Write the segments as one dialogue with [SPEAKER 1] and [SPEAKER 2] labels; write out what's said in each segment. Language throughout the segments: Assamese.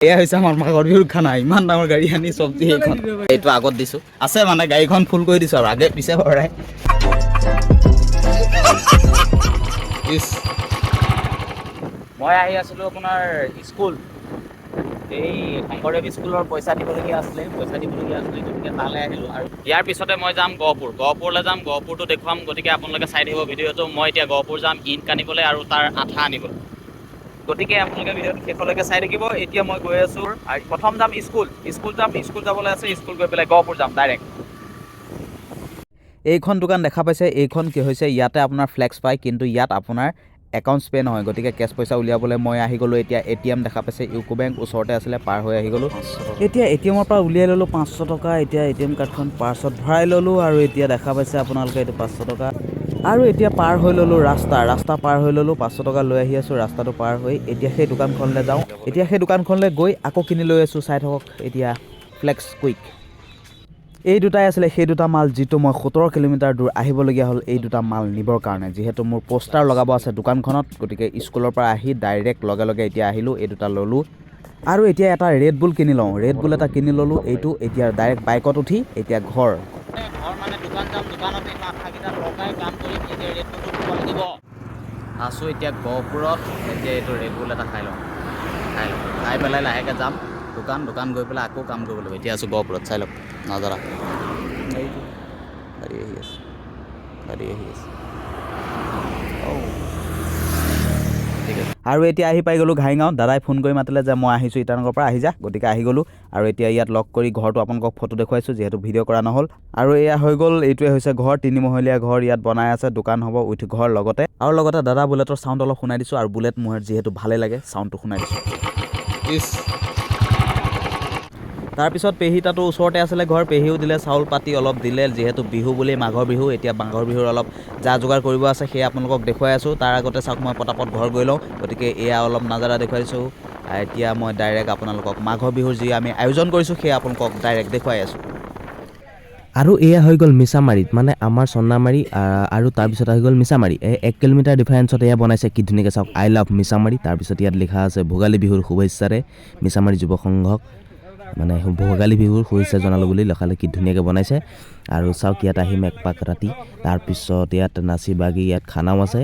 [SPEAKER 1] এয়া হৈছে আমাৰ মাঘৰ বিহুৰ খানা ইমান ডাঙৰ গাড়ী আনি চব্জি এইখন এইটো আগত দিছো আছে মানে গাড়ীখন ফুল কৰি দিছো আৰু আগে পিছে ভৰাই মই আহি আছিলো আপোনাৰ স্কুল এই শংকৰদেৱ স্কুলৰ পইচা দিবলগীয়া আছিলে গতিকে তালৈ আহিলোঁ আৰু ইয়াৰ পিছতে মই যাম গহপুৰলৈ যাম গহপুৰটো দেখুৱাম গতিকে আপোনালোকে চাই থাকিব ভিডিঅ'টো মই এতিয়া গহপুৰ যাম ইট আনিবলৈ আৰু তাৰ আঠা আনিবলৈ গতিকে আপোনালোকে ভিডিঅ'টো শেষলৈকে চাই থাকিব এতিয়া মই গৈ আছোঁ আৰু প্ৰথম যাম স্কুল যাবলৈ আছে স্কুল গৈ পেলাই গহপুৰ যাম ডাইৰেক্ট এইখন দোকান দেখা পাইছে এইখন কি হৈছে ইয়াতে আপোনাৰ ফ্লেক্স পায় কিন্তু ইয়াত আপোনাৰ একাউণ্টছ পে' নহয় গতিকে কেছ পইচা উলিয়াবলৈ মই আহি গ'লোঁ এতিয়া ATM দেখা পাইছে ইউকো বেংক ওচৰতে আছিলে পাৰ হৈ আহি গ'লোঁ এতিয়া ATMৰ পৰা উলিয়াই ল'লোঁ 500 টকা এতিয়া ATM কাৰ্ডখন পাৰ্চত ভৰাই ল'লোঁ আৰু এতিয়া দেখা পাইছে আপোনালোকে এইটো 500 টকা আৰু এতিয়া পাৰ হৈ ল'লোঁ ৰাস্তা পাৰ হৈ ল'লোঁ 500 টকা লৈ আহি আছোঁ ৰাস্তাটো পাৰ হৈ এতিয়া সেই দোকানখনলৈ যাওঁ এতিয়া সেই দোকানখনলৈ গৈ আকৌ কিনি লৈ আছোঁ চাই থাকক এতিয়া ফ্লেক্স কুইক এই দুটাই আছিলে সেই দুটা মাল যিটো মই 17 কিলোমিটাৰ দূৰ আহিবলগীয়া হ'ল এই দুটা মাল নিবৰ কাৰণে যিহেতু মোৰ পোষ্টাৰ লগাব আছে দোকানখনত গতিকে স্কুলৰ পৰা আহি ডাইৰেক্ট লগে এতিয়া আহিলোঁ এই দুটা ল'লোঁ আৰু এতিয়া এটা ৰেড বুল কিনি লওঁ ৰেড বুল এটা কিনি ল'লোঁ এইটো এতিয়া ডাইৰেক্ট বাইকত উঠি এতিয়া ঘৰ মানে দোকান যাম দোকানত এই আঠাকেইটা লগাই কাম কৰিম এতিয়া ৰেড বুলটো দিব লাগিব আছোঁ এতিয়া গহপুৰত এতিয়া এইটো ৰেড বুল এটা খাই পেলাই লাহেকৈ যাম দোকান গৈ পেলাই আকৌ কাম কৰিব লাগিব এতিয়া আছোঁ গহপুৰত চাই লওক নাজাৰা গাড়ী আহি আছে ঠিক আছে আৰু এতিয়া আহি পাই গ'লোঁ ঘাইগাঁও দাদাই ফোন কৰি মাতিলে যে মই আহিছোঁ ইটানগৰৰ পৰা আহি যা গতিকে আহি গ'লোঁ আৰু এতিয়া ইয়াত লগ কৰি ঘৰটো আপোনালোকক ফটো দেখুৱাইছোঁ যিহেতু ভিডিঅ' কৰা নহ'ল আৰু এয়া হৈ গ'ল এইটোৱে হৈছে ঘৰ 3মহলীয়া ঘৰ ইয়াত বনাই আছে দোকান হ'ব উইথ ঘৰ লগতে দাদা বুলেটৰ চাউণ্ড অলপ শুনাই দিছোঁ আৰু বুলেট মোৰ যিহেতু ভালেই লাগে চাউণ্ডটো শুনাই দিছোঁ তাৰপিছত পেহী তাতো ওচৰতে আছিলে ঘৰ পেহীও দিলে চাউল পাতি অলপ দিলে যিহেতু বিহু বুলি মাঘৰ বিহু এতিয়া মাঘৰ বিহুৰ অলপ যা যোগাৰ কৰিব আছে সেয়া আপোনালোকক দেখুৱাই আছোঁ তাৰ আগতে চাওক মই পটাপট ঘৰ গৈ লওঁ গতিকে এয়া অলপ নাজাৰা দেখুৱাইছোঁ এতিয়া মই ডাইৰেক্ট আপোনালোকক মাঘৰ বিহুৰ যি আমি আয়োজন কৰিছোঁ সেয়া আপোনালোকক ডাইৰেক্ট দেখুৱাই আছোঁ
[SPEAKER 2] আৰু এয়া হৈ গ'ল মিছামাৰীত মানে আমাৰ চন্নামাৰী আৰু তাৰপিছত আহি গ'ল মিছামাৰী এই 1 কিলোমিটাৰ ডিফাৰেঞ্চত এয়া বনাইছে কি ধুনীয়াকৈ চাওক আই লাভ মিছামাৰী তাৰপিছত ইয়াত লিখা আছে ভোগালী বিহুৰ শুভেচ্ছাৰে মিছামাৰী যুৱ সংঘক মানে ভোগালী বিহুৰ শুভেচ্ছা জনালোঁ বুলি লেখালে কি ধুনীয়াকৈ বনাইছে আৰু চাওক ইয়াত আহিম এক পাক ৰাতি তাৰপিছত ইয়াত নাচি বাগি ইয়াত খানাও আছে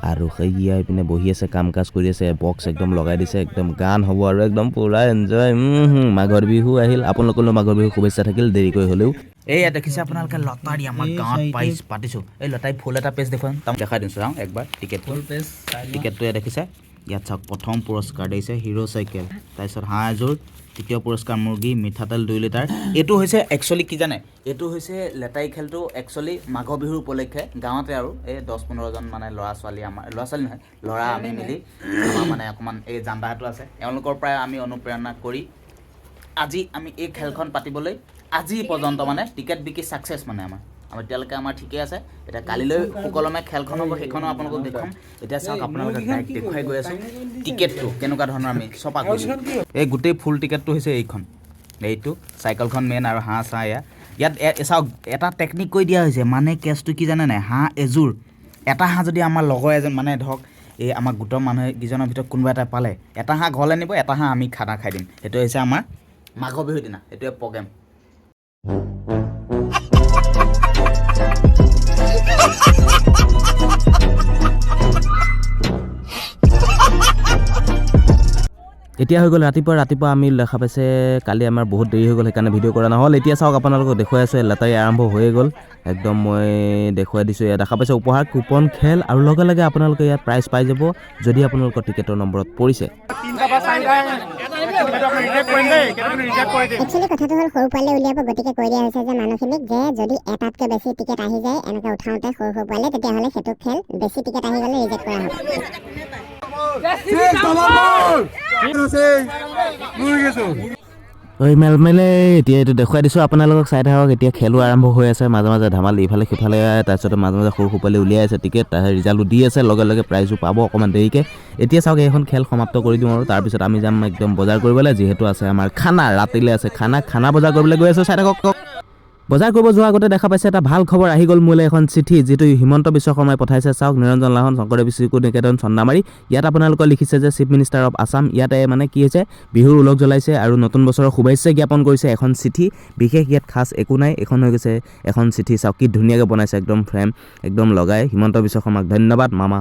[SPEAKER 2] আৰু সেয়া এইপিনে বহি আছে কাম কাজ কৰি আছে বক্স একদম লগাই দিছে একদম গান হ'ব আৰু একদম পূৰা এনজয় মাঘৰ বিহু আহিল আপোনালোকলৈ মাঘৰ বিহুৰ শুভেচ্ছা থাকিল দেৰিকৈ হ'লেও
[SPEAKER 1] এয়া দেখিছে আপোনালোকে লতাৰী আমাৰ গাঁৱত পাতিছোঁ এই লতাৰী ফুল এটা পেজ দেখুৱাম দেখাই দিছোঁ চাওঁ একবাৰ টিকেটটো এয়া দেখিছে ইয়াত চাওক প্ৰথম পুৰস্কাৰ দিছে হিৰো চাইকেল তাৰপিছত হাঁহ এযোৰ তৃতীয় পুৰস্কাৰ মুৰ্গী মিঠাতেল 2 লিটাৰ এইটো হৈছে একচুৱেলি কি জানে এইটো হৈছে লেটাৰী খেলটো একচুৱেলি মাঘৰ বিহুৰ উপলক্ষে গাঁৱতে আৰু এই 10-15জন মানে ল'ৰা ছোৱালী নহয় ল'ৰা আমি মিলি আমাৰ মানে অকণমান এই জানদাহটো আছে এওঁলোকৰ পৰাই আমি অনুপ্ৰেৰণা কৰি আজি আমি এই খেলখন পাতিবলৈ আজি পৰ্যন্ত মানে টিকেট বিকি ছাকচেছ মানে আমাৰ এতিয়ালৈকে আমাৰ ঠিকে আছে এতিয়া কালিলৈ সুকলমে খেলখন হ'ব সেইখনো আপোনালোকক দেখুৱাম এতিয়া চাওক আপোনালোকে ডাইৰেক্ট দেখুৱাই গৈ আছোঁ টিকেটটো কেনেকুৱা ধৰণৰ আমি চপা কৰিছোঁ এই গোটেই ফুল টিকেটটো হৈছে এইটো চাইকেলখন মেইন আৰু হাঁহ চাহ ইয়াত চাওক এটা টেকনিক কৈ দিয়া হৈছে মানে কেছটো কি জানে নাই হাঁহ এযোৰ এটা হাঁহ যদি আমাৰ লগৰ এজন মানে ধৰক এই আমাৰ গোটৰ মানুহকেইজনৰ ভিতৰত কোনোবা এটা পালে এটা হাঁহ ঘৰলৈ নিব এটা হাঁহ আমি খানা খাই দিম সেইটো হৈছে আমাৰ মাঘৰ বিহুৰ দিনা এইটোৱে প্ৰগ্ৰেম
[SPEAKER 2] এতিয়া হৈ গ'ল ৰাতিপুৱা আমি দেখা পাইছে কালি আমাৰ বহুত দেৰি হৈ গ'ল সেইকাৰণে ভিডিঅ' কৰা নহ'ল এতিয়া চাওক আপোনালোকক দেখুৱাই আছোঁ লেটাৰী আৰম্ভ হৈয়ে গ'ল একদম মই দেখুৱাই দিছোঁ ইয়াত দেখা পাইছে উপহাৰ কুপন খেল আৰু লগে আপোনালোকে ইয়াত প্ৰাইজ পাই যাব যদি আপোনালোকৰ টিকেটৰ নম্বৰত পৰিছে
[SPEAKER 3] একচুৱেলি কথাটো হ'ল সৰু পোৱালি উলিয়াব গতিকে কৈ দিয়া হৈছে যে মানুহখিনিক যে যদি এটাতকৈ বেছি টিকেট আহি যায় এনেকৈ উঠাওঁতে সৰু পোৱালি তেতিয়াহ'লে সেইটো খেল বেছি টিকেট আহি গ'লে ৰিজেক্ট কৰা হ'ব
[SPEAKER 2] মেলে এতিয়া এইটো দেখুৱাই দিছোঁ আপোনালোকক চাই থাকক এতিয়া খেলো আৰম্ভ হৈ আছে মাজে মাজে ধেমালি ইফালে সিফালে তাৰপিছত মাজে মাজে সৰু পোৱালি উলিয়াই আছে টিকেট তাৰ ৰিজাল্টো দি আছে লগে প্ৰাইজো পাব অকণমান দেৰিকৈ এতিয়া চাওক এইখন খেল সমাপ্ত কৰি দিওঁ আৰু তাৰপিছত আমি যাম একদম বজাৰ কৰিবলৈ যিহেতু আছে আমাৰ খানা ৰাতিলৈ আছে খানা বজাৰ কৰিবলৈ গৈ আছোঁ চাই থাকক বজাৰ কৰিব যোৱাৰ আগতে দেখা পাইছে এটা ভাল খবৰ আহি গ'ল মোলৈ এখন চিঠি যিটো হিমন্ত বিশ্ব শৰ্মাই পঠাইছে চাওক নিৰঞ্জন লাহন শংকৰদেৱ শিশু নিকেতন চন্দামাৰী ইয়াত আপোনালোকৰ লিখিছে যে চিফ মিনিষ্টাৰ অফ আছাম ইয়াতে মানে কি হৈছে বিহুৰ উলগ জ্বলাইছে আৰু নতুন বছৰৰ শুভেচ্ছা জ্ঞাপন কৰিছে এখন চিঠি বিশেষ ইয়াত খাছ একো নাই এখন হৈ গৈছে এখন চিঠি চাওক কি ধুনীয়াকৈ বনাইছে একদম ফ্ৰেম একদম লগাই হিমন্ত বিশ্ব শৰ্মাক ধন্যবাদ মামা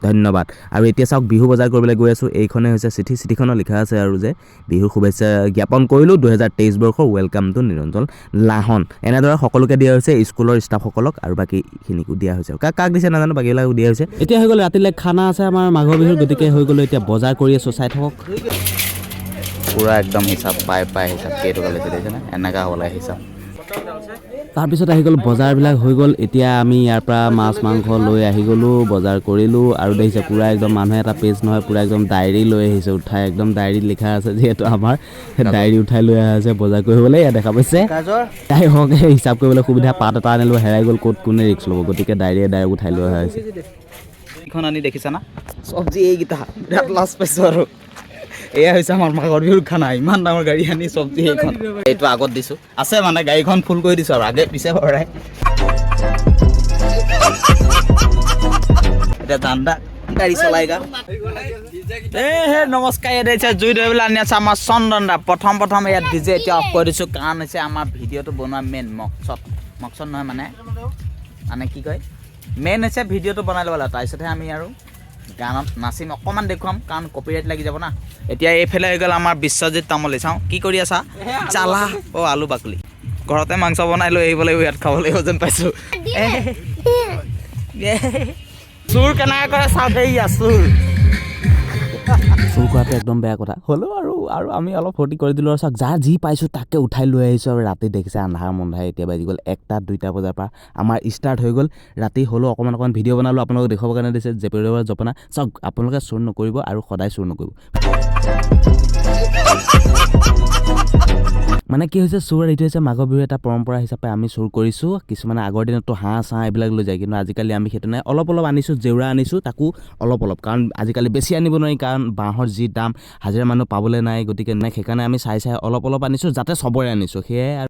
[SPEAKER 2] ধন্যবাদ আৰু এতিয়া চাওক বিহু বজাৰ কৰিবলৈ গৈ আছোঁ এইখনে হৈছে চিঠিখনত লিখা আছে আৰু যে বিহুৰ শুভেচ্ছা জ্ঞাপন কৰিলোঁ 2023 বৰ্ষৰ ৱেলকাম টু নিৰঞ্জন লাহন এনেদৰে সকলোকে দিয়া হৈছে স্কুলৰ ষ্টাফসকলক আৰু বাকীখিনিকো দিয়া হৈছে কাক দিছে নাজানো বাকীবিলাকো দিয়া হৈছে এতিয়া হৈ গ'ল ৰাতিলৈ খানা আছে আমাৰ মাঘৰ বিহুৰ গতিকে হৈ গ'ল এতিয়া বজাৰ কৰি আছোঁ চাই থাকক
[SPEAKER 1] পূৰা একদম হিচাপ পাই হিচাপ কেইটকা লৈছে দেখিছেনে এনেকুৱা হ'ব লাগে হিচাপ
[SPEAKER 2] তাৰপিছত আহি গ'ল বজাৰবিলাক হৈ গ'ল এতিয়া আমি ইয়াৰ পৰা মাছ মাংস লৈ আহি গ'লোঁ বজাৰ কৰিলোঁ আৰু দেখিছে পূৰা একদম মানুহে এটা পেজ নহয় পূৰা একদম ডায়েৰী লৈ আহিছে উঠাই একদম ডায়েৰীত লিখা আছে যিহেতু আমাৰ ডায়েৰী উঠাই লৈ অহা হৈছে বজাৰ কৰিবলৈ ইয়াত দেখা পাইছে তাই হওক হিচাপ কৰিবলৈ সুবিধা পাত এটা আনিলোঁ হেৰাই গ'ল ক'ত কোনে ৰিক্স ল'ব গতিকে ডায়েৰীয়ে ডায়েৰী উঠাই লৈ অহা হৈছে
[SPEAKER 1] এইখন আনি দেখিছা না চব্জি এইকেইটা বিৰাট লাজ পাইছোঁ আৰু এয়া হৈছে আমাৰ মাঘৰ বিহুৰ খানা ইমান ডাঙৰ গাড়ী আনি চব্জি এইখন এইটো আগত দিছোঁ আছে মানে গাড়ীখন ফুল কৰি দিছোঁ আৰু আগে পিছে ভৰাই এতিয়া দান্দা গাড়ী চলাইগা হে নমস্কাৰ ইয়াত আহিছে জুই ধৰিবলৈ আনি আছে আমাৰ চন্দন দা প্ৰথম ইয়াত ডিজে এতিয়া অফ কৰি দিছোঁ কাৰণ হৈছে আমাৰ ভিডিঅ'টো বনোৱা মেইন মকচদ নহয় মানে কি কয় মেইন হৈছে ভিডিঅ'টো বনাই ল'ব লাগে তাৰপিছতহে আমি আৰু গানত নাচিম অকণমান দেখুৱাম কাৰণ কপিৰাইট লাগি যাব না এতিয়া এইফালে হৈ গ'ল আমাৰ বিশ্বজিৎ তামুলী চাওঁ কি কৰি আছা চালা আলু বাকলি ঘৰতে মাংস বনাই লৈ আহিব লাগিব ইয়াত খাব লাগিব যেন পাইছোঁ চুৰ কেনেকৈ কৰে চাওঁ দেই
[SPEAKER 2] চুৰ কৰাটো একদম বেয়া কথা হ'লেও আৰু আমি অলপ ফূৰ্তি কৰি দিলোঁ আৰু চাওক যাৰ যি পাইছোঁ তাকে উঠাই লৈ আহিছোঁ আৰু ৰাতি দেখিছে আন্ধাৰ মন্ধাৰ এতিয়া বাজি গ'ল 1-2 বজাৰ পৰা আমাৰ ষ্টাৰ্ট হৈ গ'ল ৰাতি হ'লেও অকণমান ভিডিঅ' বনালোঁ আপোনালোকক দেখুৱাবৰ কাৰণে দিছে জেপেৰিয়াৰ জপনা চাওক আপোনালোকে চুৰ নকৰিব আৰু সদায় চুৰ নকৰিব মানে কি হৈছে চুৰ এইটো হৈছে মাঘৰ বিহুৰ এটা পৰম্পৰা হিচাপে আমি চুৰ কৰিছোঁ কিছুমানে আগৰ দিনততো হাঁহ চাহ এইবিলাক লৈ যায় কিন্তু আজিকালি আমি সেইটো নাই অলপ আনিছোঁ জেউৰা আনিছোঁ তাকো অলপ কাৰণ আজিকালি বেছি আনিব নোৱাৰি কাৰণ বাঁহৰ যি দাম হাজিৰা মানুহ পাবলৈ নাই গতিকে সেইকাৰণে আমি চাই অলপ আনিছোঁ যাতে চবৰে আনিছোঁ সেয়াই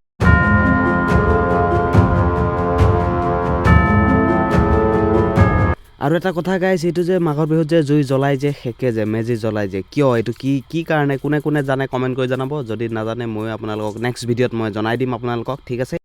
[SPEAKER 2] আৰু এটা কথা গাইছে এইটো যে মাঘৰ বিহুত যে জুই জ্বলাই যে সেকে যে মেজি জ্বলাই যে কিয় এইটো কি কাৰণে কোনে জানে কমেণ্ট কৰি জনাব যদি নাজানে মই আপোনালোকক নেক্সট ভিডিঅ'ত মই জনাই দিম আপোনালোকক ঠিক আছে